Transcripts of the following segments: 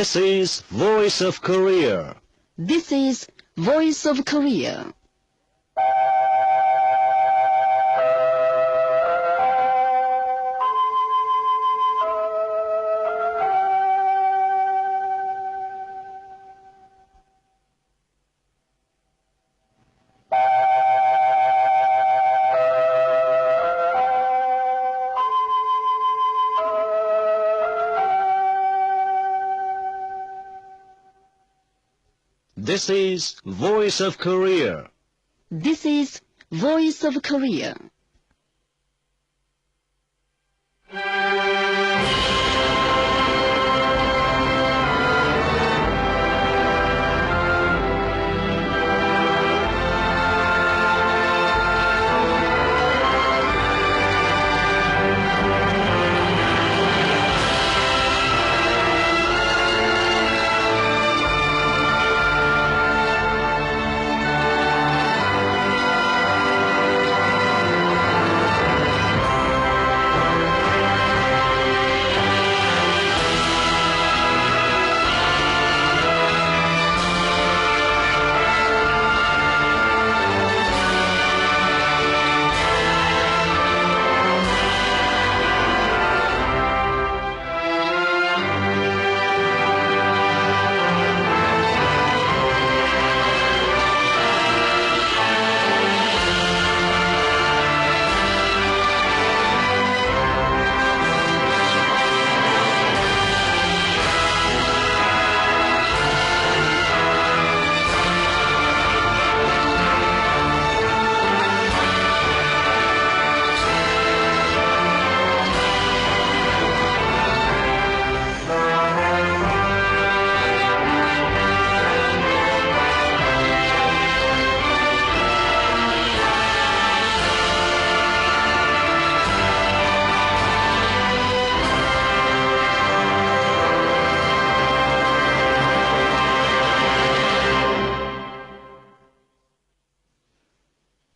This is Voice of Korea. This is Voice of Korea. This is Voice of Korea. This is Voice of Korea.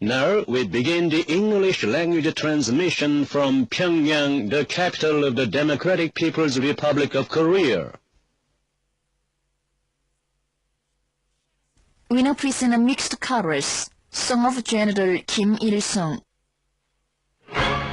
Now we begin the English language transmission from Pyongyang, the capital of the Democratic People's Republic of Korea. We now present a mixed chorus, song of General Kim Il-sung. Yeah.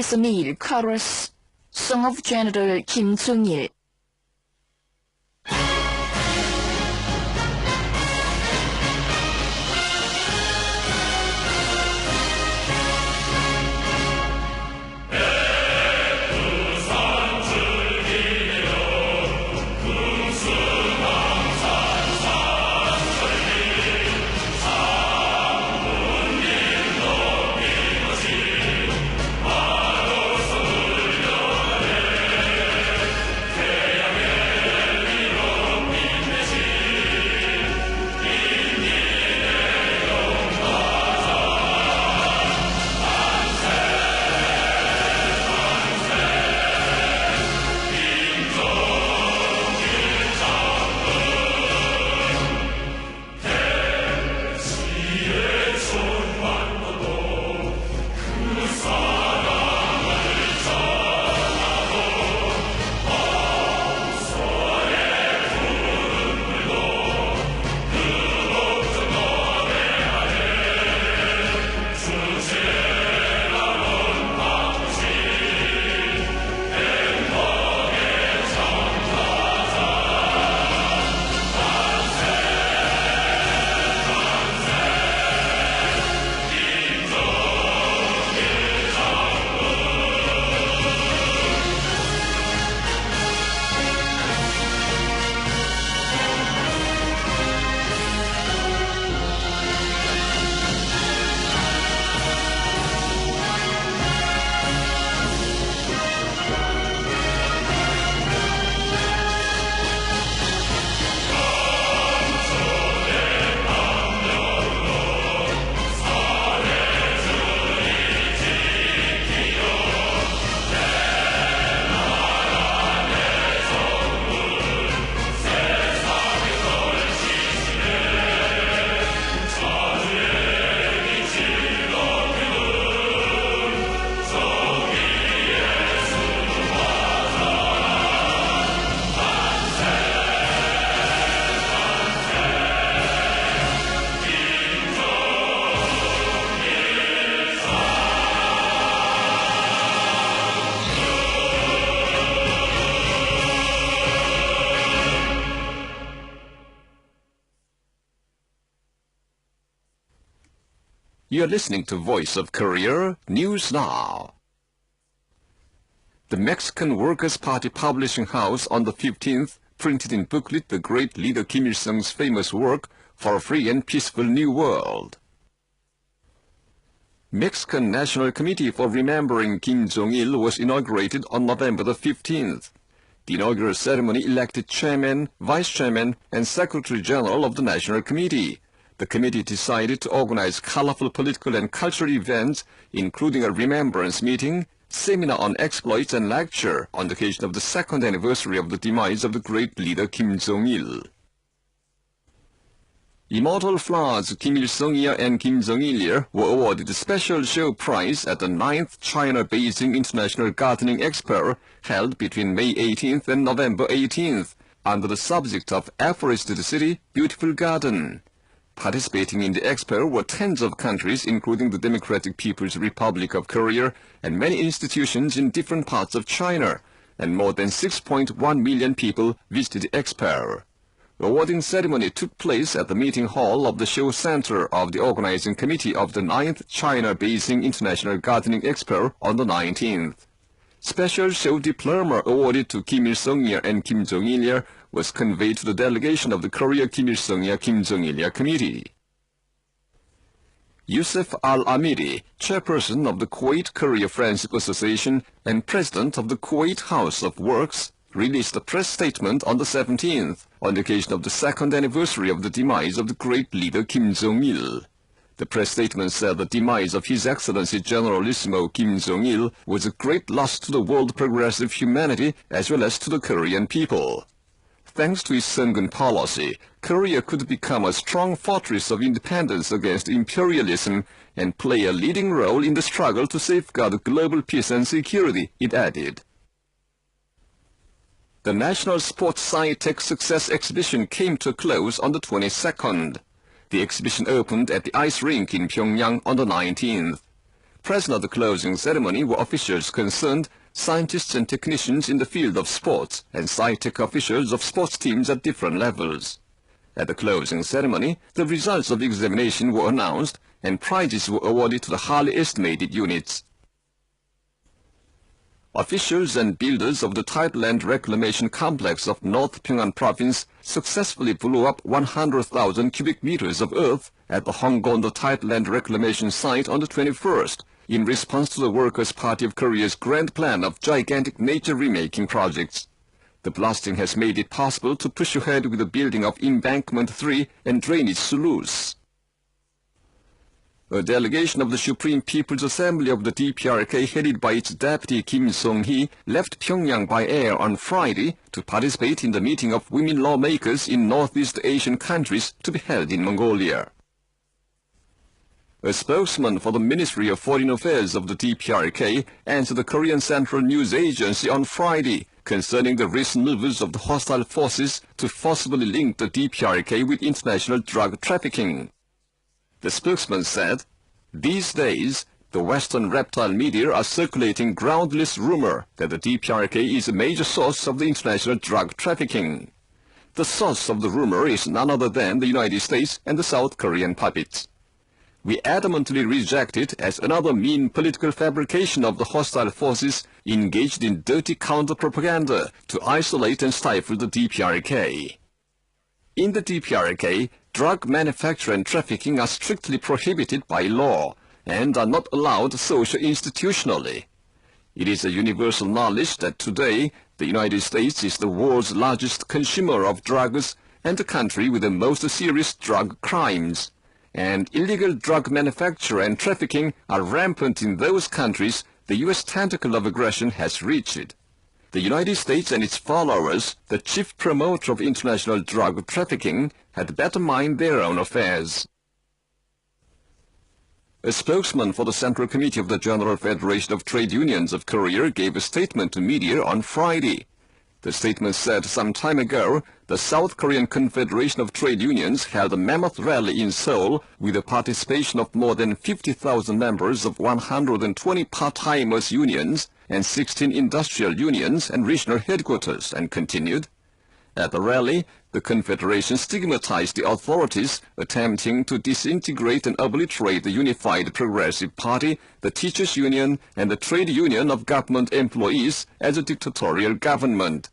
Sesame, chorus, song of General Kim Jong-il. You're listening to Voice of Korea News Now. The Mexican Workers' Party Publishing House on the 15th printed in booklet the great leader Kim Il-sung's famous work for a free and peaceful new world. Mexican National Committee for Remembering Kim Jong-il was inaugurated on November the 15th. The inaugural ceremony elected chairman, vice chairman, and secretary general of the National Committee. The committee decided to organize colorful political and cultural events, including a remembrance meeting, seminar on exploits, and lecture on the occasion of the second anniversary of the demise of the great leader Kim Jong-il. Immortal flowers Kim Il-sung and Kim Jong-il were awarded a special show prize at the 9th China-Beijing International Gardening Expo held between May 18th and November 18th under the subject of Afforested City, Beautiful Garden. Participating in the expo were tens of countries, including the Democratic People's Republic of Korea and many institutions in different parts of China, and more than 6.1 million people visited the expo. The awarding ceremony took place at the meeting hall of the show center of the organizing committee of the 9th China-Beijing International Gardening Expo on the 19th. Special show diploma awarded to Kim Il-sung and Kim Jong-il was conveyed to the delegation of the Korea Kim Il-sung Kim Jong-il Committee. Youssef Al-Amiri, chairperson of the Kuwait-Korea Friendship Association and president of the Kuwait House of Works, released a press statement on the 17th on the occasion of the second anniversary of the demise of the great leader Kim Jong-il. The press statement said the demise of His Excellency Generalissimo Kim Jong-il was a great loss to the world progressive humanity as well as to the Korean people. Thanks to his Sengun policy, Korea could become a strong fortress of independence against imperialism and play a leading role in the struggle to safeguard global peace and security, it added. The National Sports Sci-Tech Success Exhibition came to a close on the 22nd. The exhibition opened at the ice rink in Pyongyang on the 19th. Present at the closing ceremony were officials concerned, scientists and technicians in the field of sports, and sci-tech officials of sports teams at different levels. At the closing ceremony, the results of the examination were announced, and prizes were awarded to the highly estimated units. Officials and builders of the Tideland Reclamation Complex of North Pyongan Province successfully blew up 100,000 cubic meters of earth at the Honggondo Tideland Reclamation Site on the 21st, in response to the Workers' Party of Korea's grand plan of gigantic nature remaking projects. The blasting has made it possible to push ahead with the building of Embankment 3 and drainage sluice. A delegation of the Supreme People's Assembly of the DPRK, headed by its deputy Kim Song-hee, left Pyongyang by air on Friday to participate in the meeting of women lawmakers in Northeast Asian countries to be held in Mongolia. A spokesman for the Ministry of Foreign Affairs of the DPRK answered the Korean Central News Agency on Friday concerning the recent moves of the hostile forces to forcibly link the DPRK with international drug trafficking. The spokesman said, "These days, the Western reptile media are circulating groundless rumor that the DPRK is a major source of the international drug trafficking. The source of the rumor is none other than the United States and the South Korean puppets. We adamantly reject it as another mean political fabrication of the hostile forces engaged in dirty counter-propaganda to isolate and stifle the DPRK. In the DPRK, drug manufacture and trafficking are strictly prohibited by law and are not allowed socio-institutionally. It is a universal knowledge that today the United States is the world's largest consumer of drugs and the country with the most serious drug crimes. And illegal drug manufacture and trafficking are rampant in those countries the U.S. tentacle of aggression has reached. The United States and its followers, the chief promoter of international drug trafficking, had better mind their own affairs." A spokesman for the Central Committee of the General Federation of Trade Unions of Korea gave a statement to media on Friday. The statement said some time ago, the South Korean Confederation of Trade Unions held a mammoth rally in Seoul with the participation of more than 50,000 members of 120 part-timers unions and 16 industrial unions and regional headquarters, and continued, "At the rally, the Confederation stigmatized the authorities attempting to disintegrate and obliterate the Unified Progressive Party, the Teachers' Union, and the Trade Union of Government Employees as a dictatorial government.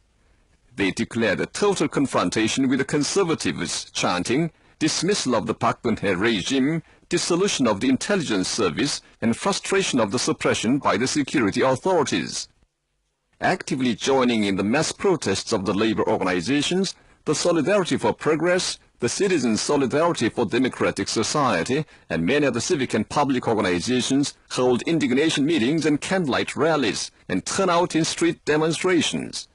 They declared a total confrontation with the conservatives, chanting, dismissal of the Park Geun-hye regime, dissolution of the intelligence service, and frustration of the suppression by the security authorities. Actively joining in the mass protests of the labor organizations, the Solidarity for Progress, the Citizens' Solidarity for Democratic Society, and many other civic and public organizations hold indignation meetings and candlelight rallies and turn out in street demonstrations.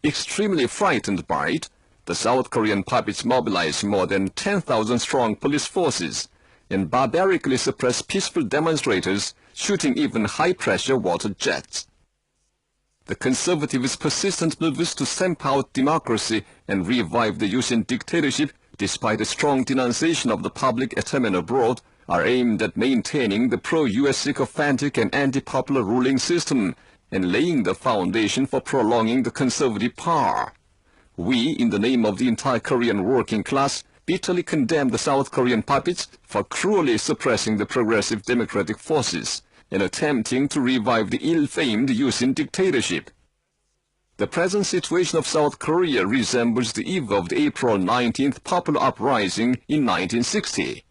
Extremely frightened by it, the South Korean puppets mobilized more than 10,000 strong police forces and barbarically suppressed peaceful demonstrators, shooting even high-pressure water jets. The conservatives' persistent moves to stamp out democracy and revive the Yusin dictatorship, despite a strong denunciation of the public at home and abroad, are aimed at maintaining the pro-US sycophantic and anti-popular ruling system and laying the foundation for prolonging the conservative power. We, in the name of the entire Korean working class, bitterly condemn the South Korean puppets for cruelly suppressing the progressive democratic forces and attempting to revive the ill-famed Yusin dictatorship. The present situation of South Korea resembles the eve of the April 19th popular uprising in 1960.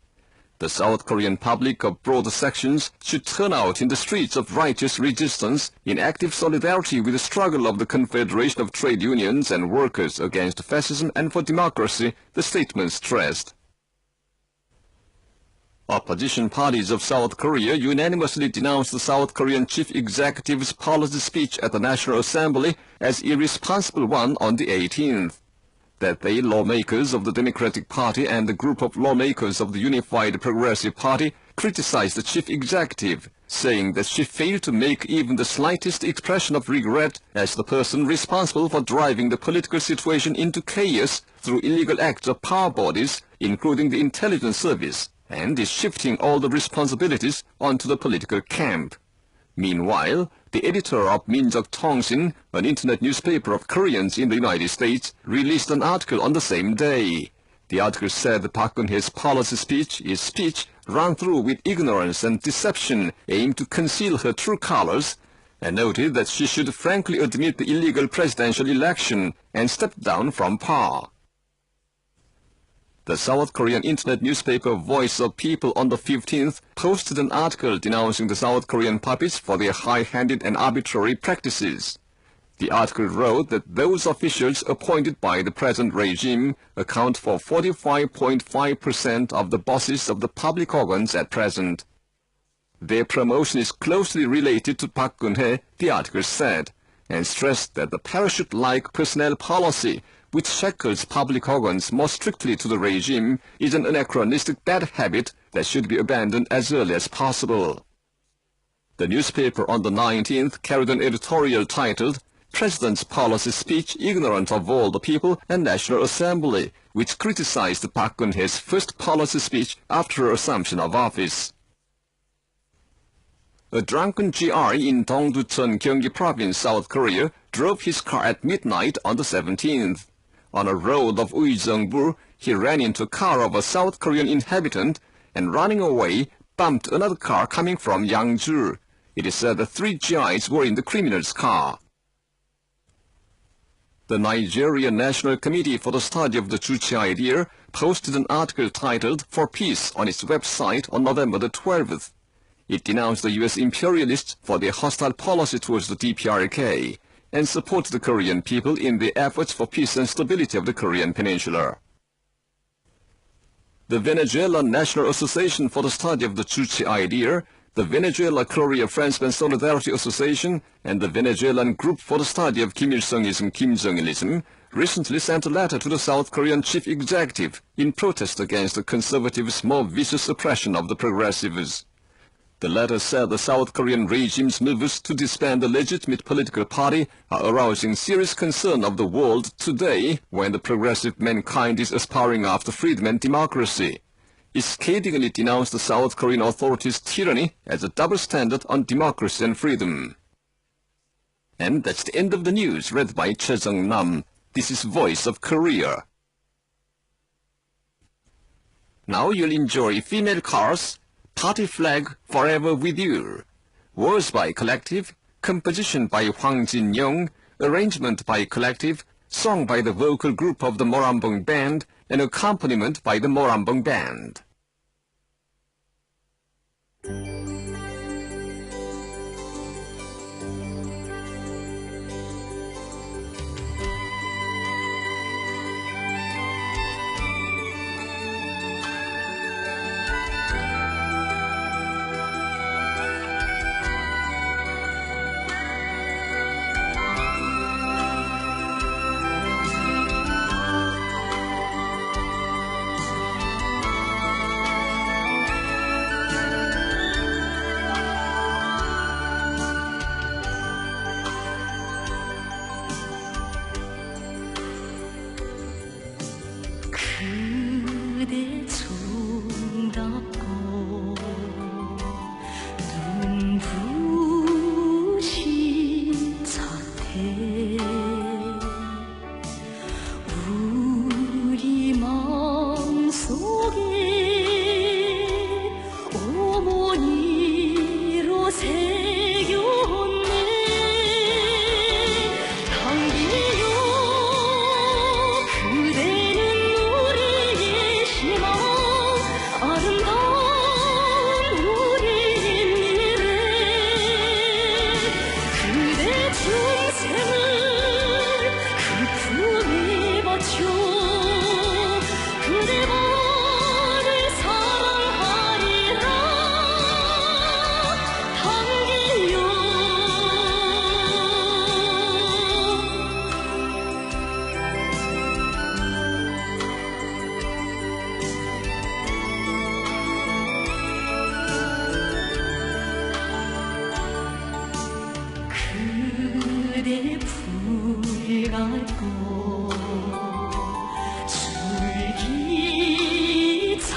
The South Korean public of broader sections should turn out in the streets of righteous resistance in active solidarity with the struggle of the Confederation of Trade Unions and Workers against fascism and for democracy, the statement stressed. Opposition parties of South Korea unanimously denounced the South Korean chief executive's policy speech at the National Assembly as irresponsible one on the 18th. That day, lawmakers of the Democratic Party and the group of lawmakers of the Unified Progressive Party criticized the chief executive, saying that she failed to make even the slightest expression of regret as the person responsible for driving the political situation into chaos through illegal acts of power bodies, including the intelligence service. and is shifting all the responsibilities onto the political camp. Meanwhile, the editor of Minjok Tongsin, an internet newspaper of Koreans in the United States, released an article on the same day. The article said that Park Geun-hye's policy speech is speech run through with ignorance and deception aimed to conceal her true colors, and noted that she should frankly admit the illegal presidential election and step down from power. The South Korean internet newspaper Voice of People on the 15th posted an article denouncing the South Korean puppets for their high-handed and arbitrary practices. The article wrote that those officials appointed by the present regime account for 45.5% of the bosses of the public organs at present. Their promotion is closely related to Park Geun-hye, the article said, and stressed that the parachute-like personnel policy, which shackles public organs more strictly to the regime, is an anachronistic bad habit that should be abandoned as early as possible. The newspaper on the 19th carried an editorial titled, "President's Policy Speech Ignorant of All the People and National Assembly," which criticized Park Geun-hye's first policy speech after her assumption of office. A drunken GR in Dongducheon, Gyeonggi Province, South Korea, drove his car at midnight on the 17th. On a road of Uijeong-bu, he ran into a car of a South Korean inhabitant and, running away, bumped another car coming from Yangju. It is said that 3 GIs were in the criminal's car. The Nigerian National Committee for the Study of the Juche Idea posted an article titled "For Peace" on its website on November the 12th. It denounced the U.S. imperialists for their hostile policy towards the DPRK and supported the Korean people in their efforts for peace and stability of the Korean Peninsula. The Venezuelan National Association for the Study of the Juche Idea, the Venezuela-Korea-Frenchmen Solidarity Association, and the Venezuelan Group for the Study of Kim Il-sungism, Kim Jong-ilism recently sent a letter to the South Korean chief executive in protest against the conservatives' more vicious oppression of the progressives. The letter said the South Korean regime's moves to disband a legitimate political party are arousing serious concern of the world today when the progressive mankind is aspiring after freedom and democracy. It scathingly denounced the South Korean authorities' tyranny as a double standard on democracy and freedom. And that's the end of the news read by Choi Jung-nam. This is Voice of Korea. Now you'll enjoy Female Cars, Party Flag Forever With You. Words by Collective, composition by Hwang Jin-young, arrangement by Collective, song by the vocal group of the Morambong Band, and accompaniment by the Morambong Band. 그대 손 닿고 눈부신 사태 우리 마음속에 어머니로 새겼네 당기요 그대는 우리의 희망 아름다운 우리의 미래 그대 중생을 그 품에 바쳐 그대만을 사랑하리라 당기요 그대 불같고 줄기 찬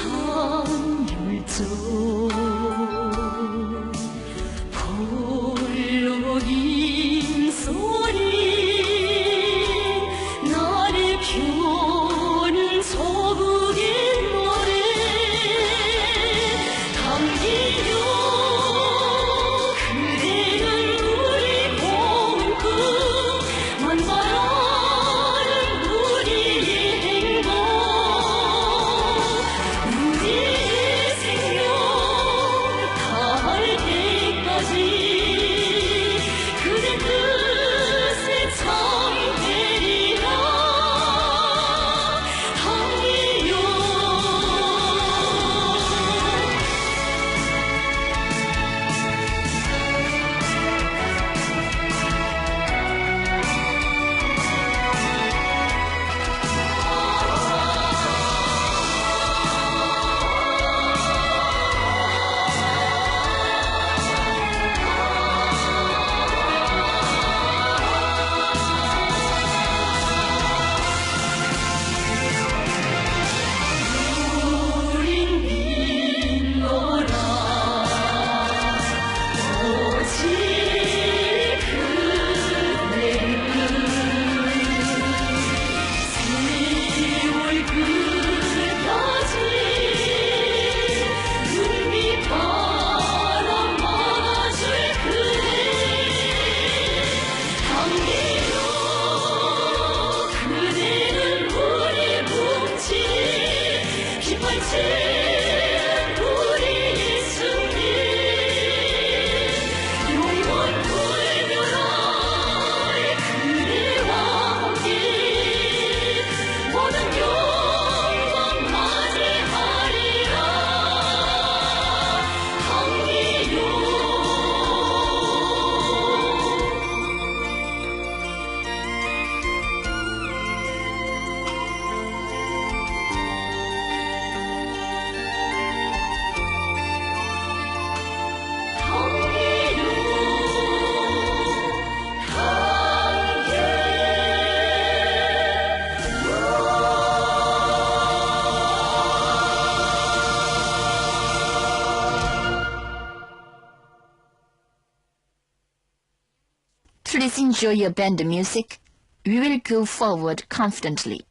Please enjoy your band music. We will go forward confidently.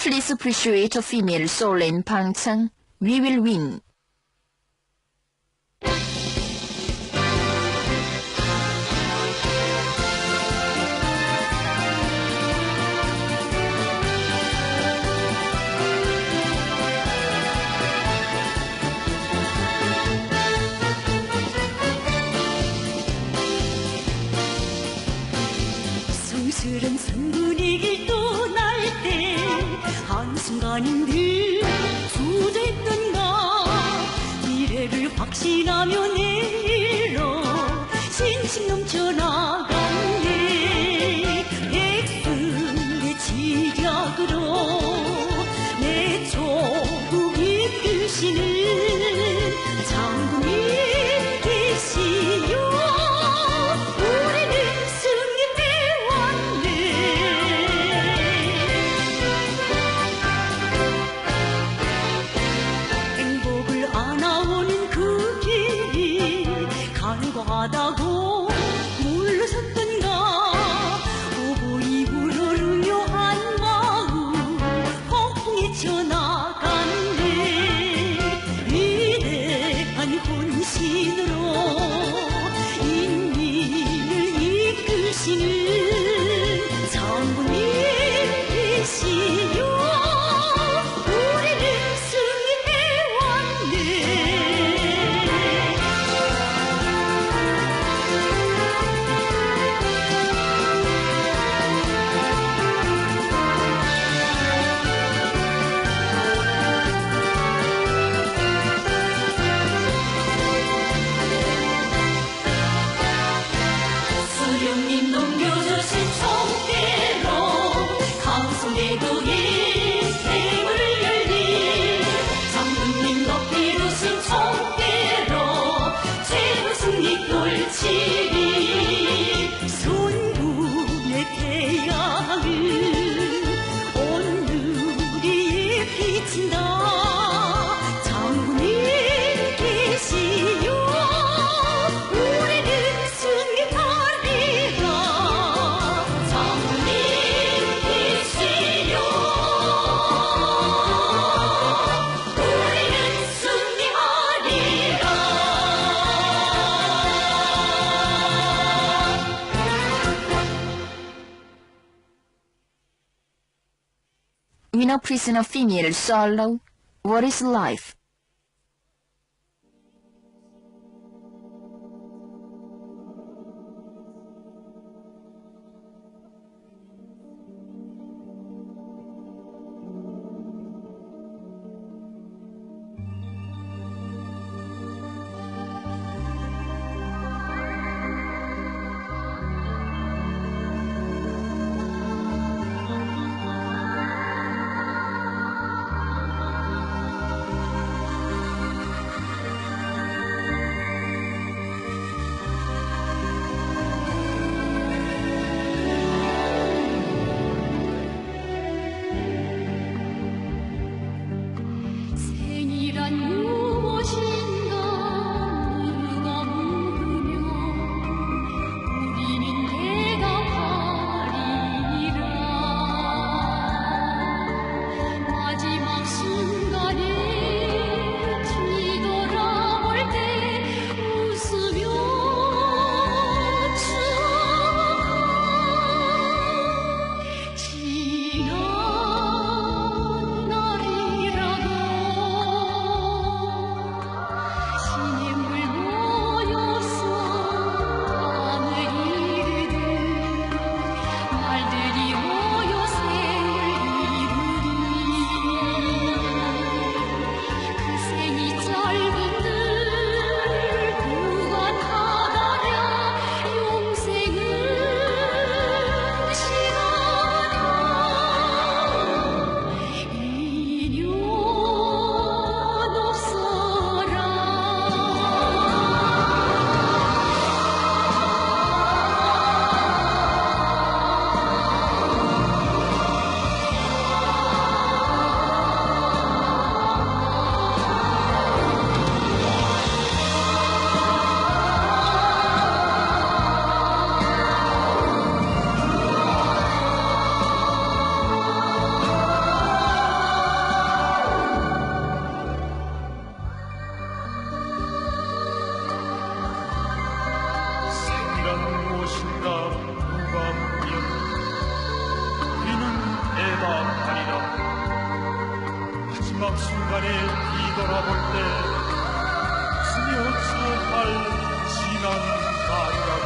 Please appreciate a female soul in Pangcheng. We will win. 성스런 분위기 떠날 때 한순간 민간인들 주저했던가 미래를 확신하며 내일로 신심 넘쳐 나갔네. 백승의 지략으로 내 조국 이끄시는 장군님 계시요. 우리는 승리해 왔네. 행복을 안아오는 그 길이 간과하다고 물러섰던가. 오보이 우러르며 한 마음 폭풍에 쳐나갔네. 위대한 혼신으로 인민을 이끄시는 장군님 계시요. 우리는 승리해 왔네. 수령님 넘겨주신 총대로 강성대도 인생을 열리. 장군님 높이 두신 총대로 최후 승리 돌치리. 순국의 태양을 온누리에 비친다. 장군님 계시요. 우리는 승리하리라. 장군님 계시요. 우리는 승리하리라. Winner Prisoner Female Solo. What is Life? 생이란 무엇인가 누가 물으면 우리는 대답하리라. 마지막 순간에 뒤돌아볼 때 웃으며 추억하. 지난 날이라고 시냇물 모여서 밤을 이르듯 말들이 모여 생을 이루리. 그 생이 짧은들 누가 타다냐. 용생은 시간아. 인연 없어라. 생이란 무엇인가 누가 묻면 우리는 대답하리라. 마지막 순간에 뒤돌아볼 때 웃으며 추억할 지난 날이라고.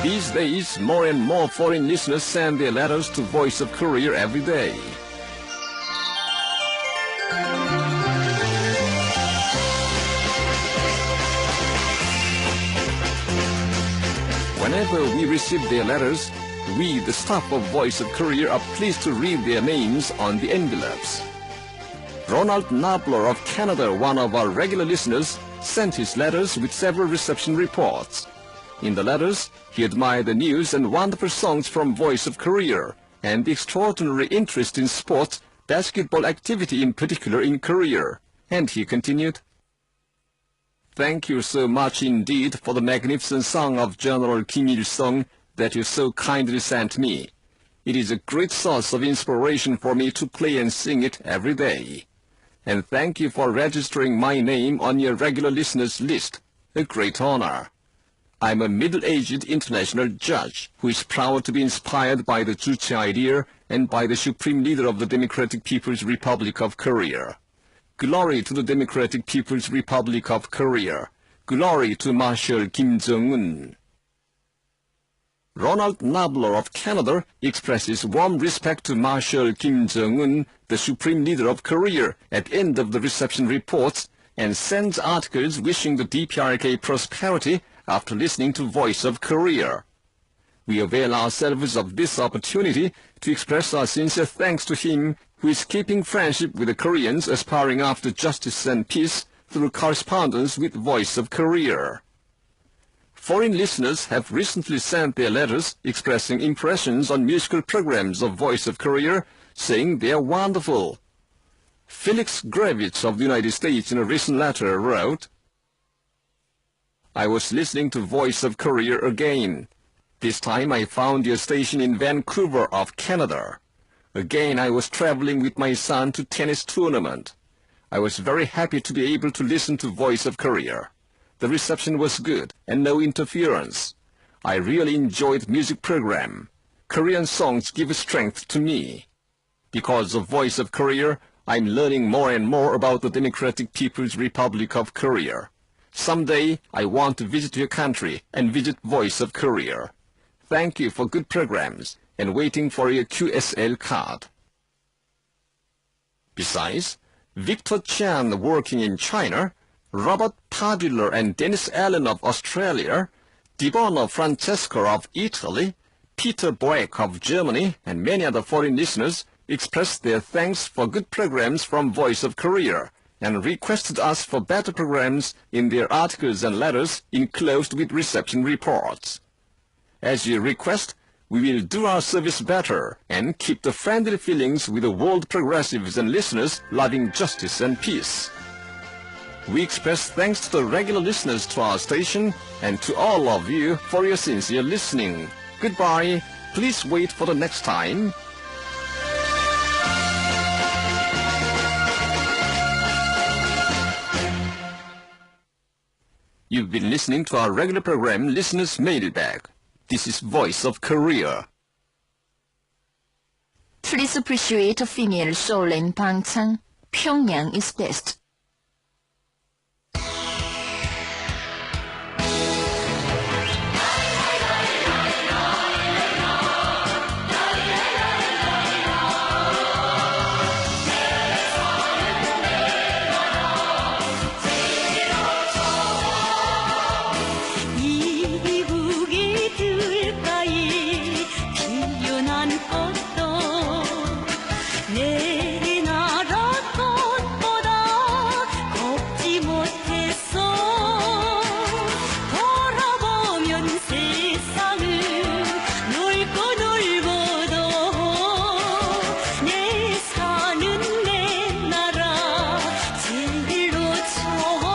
These days, more and more foreign listeners send their letters to Voice of Korea every day. Whenever we receive their letters, we, the staff of Voice of Korea, are pleased to read their names on the envelopes. Ronald Nabler of Canada, one of our regular listeners, sent his letters with several reception reports. In the letters, he admired the news and wonderful songs from Voice of Korea and the extraordinary interest in sports, basketball activity in particular in Korea. And he continued, "Thank you so much indeed for the magnificent song of General Kim Il-sung that you so kindly sent me. It is a great source of inspiration for me to play and sing it every day. And thank you for registering my name on your regular listeners list. A great honor. I'm a middle-aged international judge who is proud to be inspired by the Juche idea and by the Supreme Leader of the Democratic People's Republic of Korea. Glory to the Democratic People's Republic of Korea. Glory to Marshal Kim Jong-un." Ronald Nabler of Canada expresses warm respect to Marshal Kim Jong-un, the Supreme Leader of Korea, at the end of the reception reports, and sends articles wishing the DPRK prosperity after listening to Voice of Korea. We avail ourselves of this opportunity to express our sincere thanks to him who is keeping friendship with the Koreans aspiring after justice and peace through correspondence with Voice of Korea. Foreign listeners have recently sent their letters expressing impressions on musical programs of Voice of Korea, saying they are wonderful. Felix Gravitz of the United States in a recent letter wrote, "I was listening to Voice of Korea again. This time I found your station in Vancouver of Canada. Again I was traveling with my son to tennis tournament. I was very happy to be able to listen to Voice of Korea. The reception was good and no interference. I really enjoyed music program. Korean songs give strength to me. Because of Voice of Korea, I'm learning more and more about the Democratic People's Republic of Korea. Someday I want to visit your country and visit Voice of Korea. Thank you for good programs and waiting for your QSL card." Besides, Victor Chan working in China, Robert Padilla and Dennis Allen of Australia, Dibono Francesco of Italy, Peter Boeck of Germany, and many other foreign listeners expressed their thanks for good programs from Voice of Korea and requested us for better programs in their articles and letters enclosed with reception reports. As you request, we will do our service better and keep the friendly feelings with the world progressives and listeners loving justice and peace. We express thanks to the regular listeners to our station and to all of you for your sincere listening. Goodbye. Please wait for the next time. You've been listening to our regular program, Listener's Mailbag. This is Voice of Korea. Please appreciate a female soul in Pangchang. Pyongyang is best. 이북이 들가에 피어난 꽃도 내 나라 꽃보다 곱지 못했어. 돌아보면 세상은 넓고 넓어도 내 사는 내 나라 제일로 좋아.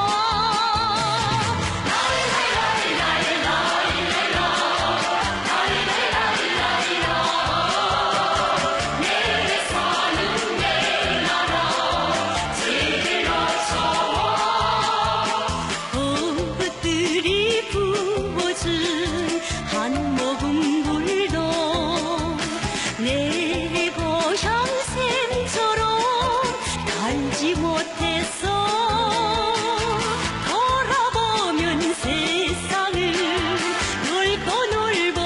꽃들이 부어준 한 모금 물도 내 고향 샘처럼 달지 못했어. 돌아보면 세상은 넓고 넓어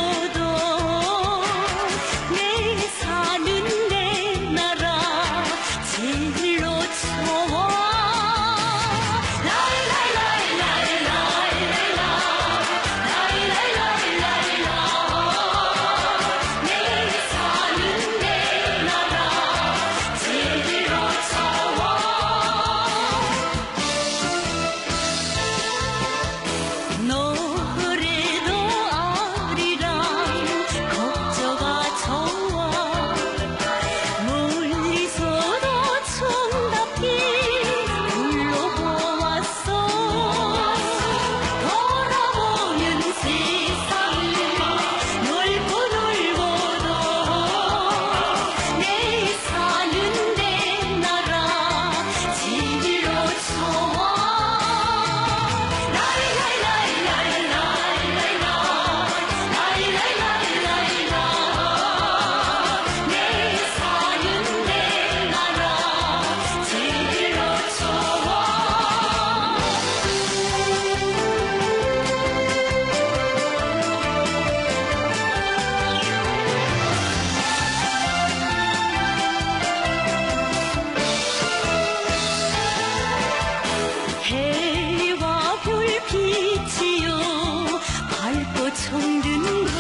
병든 곳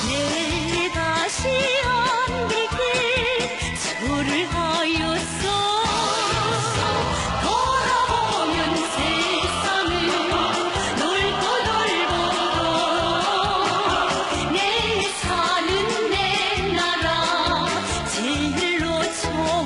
내일 다시 안길 때 절을 하였어 돌아보면 세상을 넓고 넓어도 내 사는 내 나라 제일로 좋아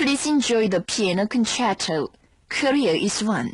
Please enjoy the piano concerto. Korea is one.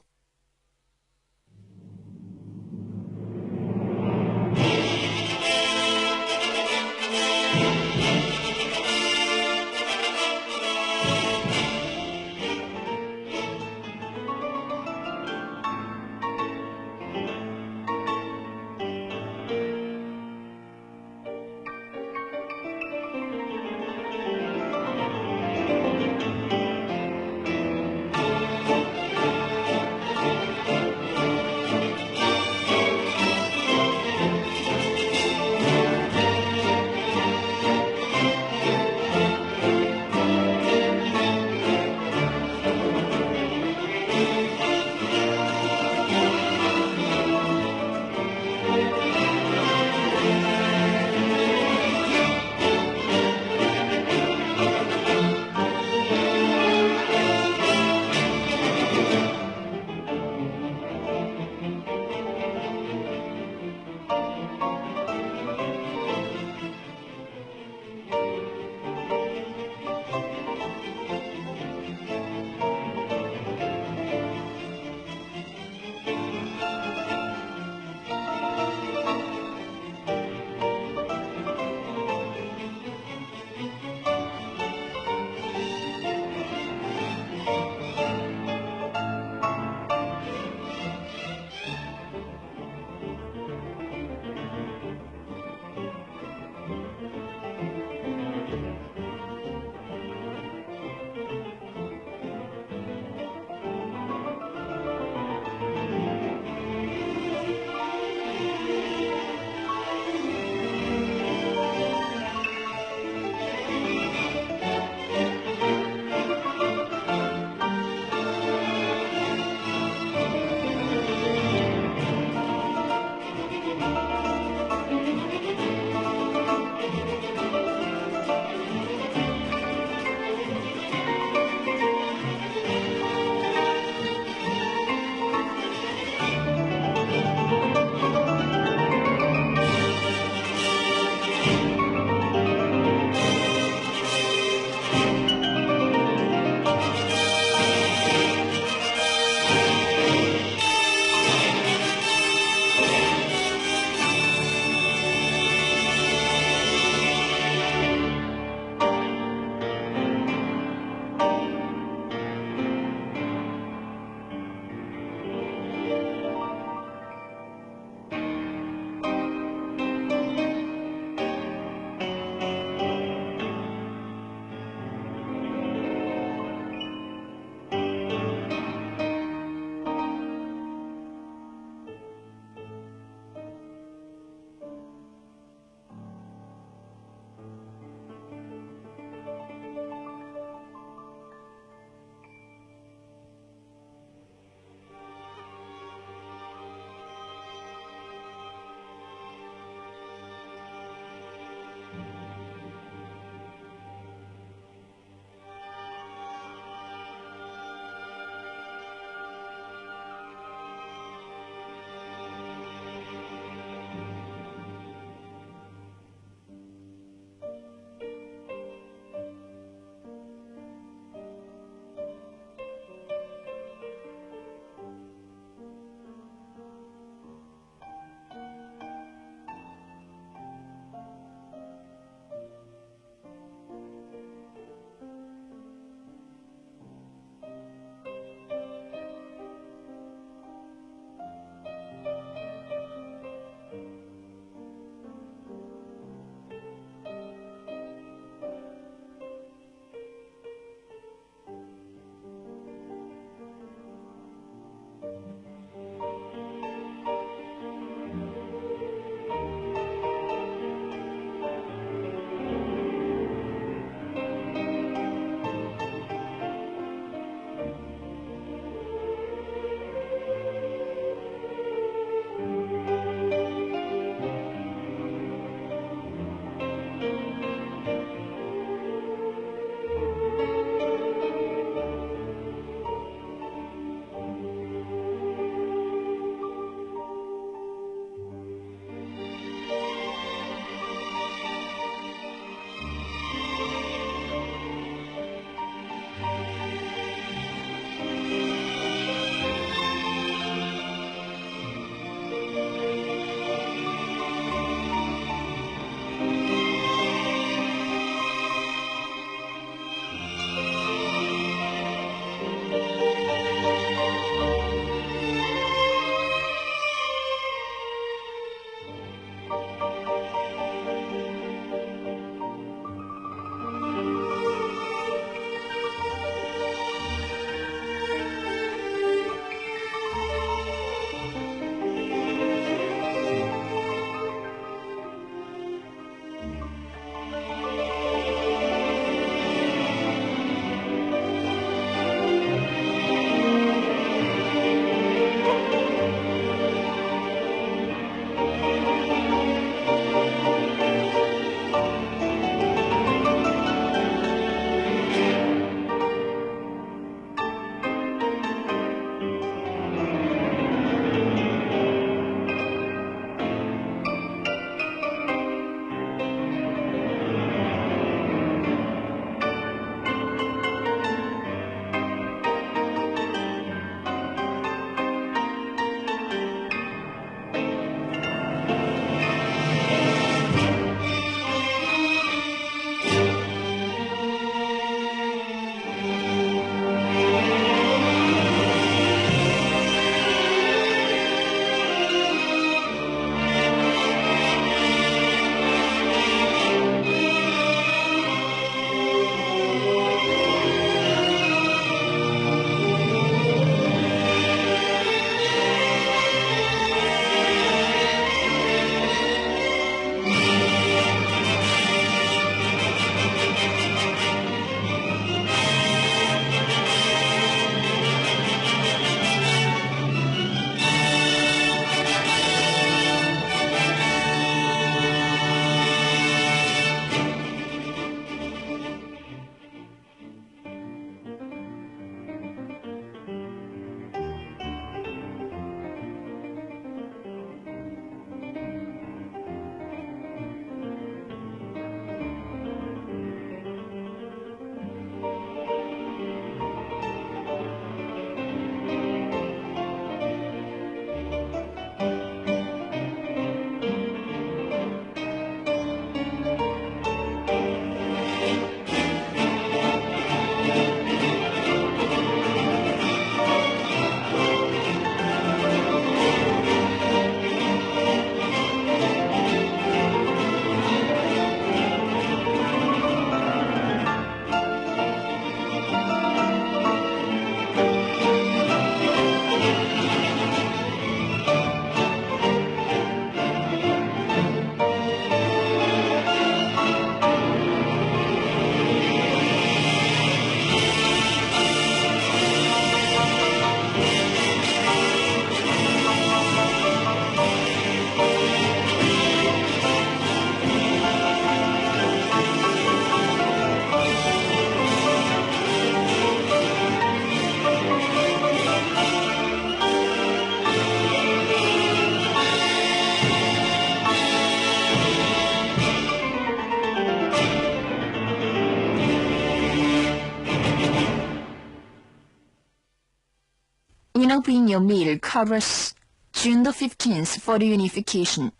We now bring your meal covers June the 15th for the unification.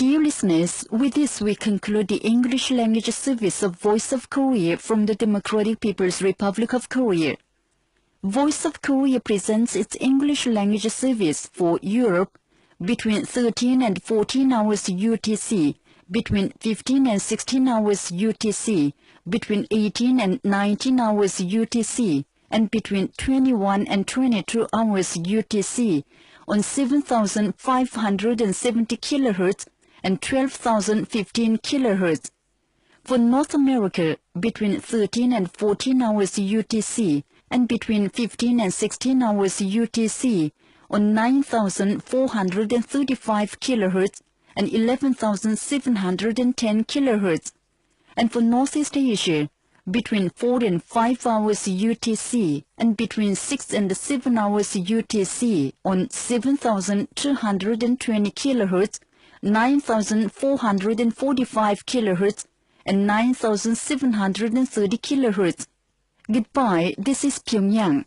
Dear listeners, with this we conclude the English language service of Voice of Korea from the Democratic People's Republic of Korea. Voice of Korea presents its English language service for Europe between 13 and 14 hours UTC, between 15 and 16 hours UTC, between 18 and 19 hours UTC, and between 21 and 22 hours UTC on 7,570 kHz and 12,015 kHz. For North America, between 13 and 14 hours UTC and between 15 and 16 hours UTC on 9,435 kHz and 11,710 kHz. And for Northeast Asia, between 4 and 5 hours UTC and between 6 and 7 hours UTC on 7,220 kHz, 9,445 kHz, and 9,730 kHz. Goodbye, this is Pyongyang.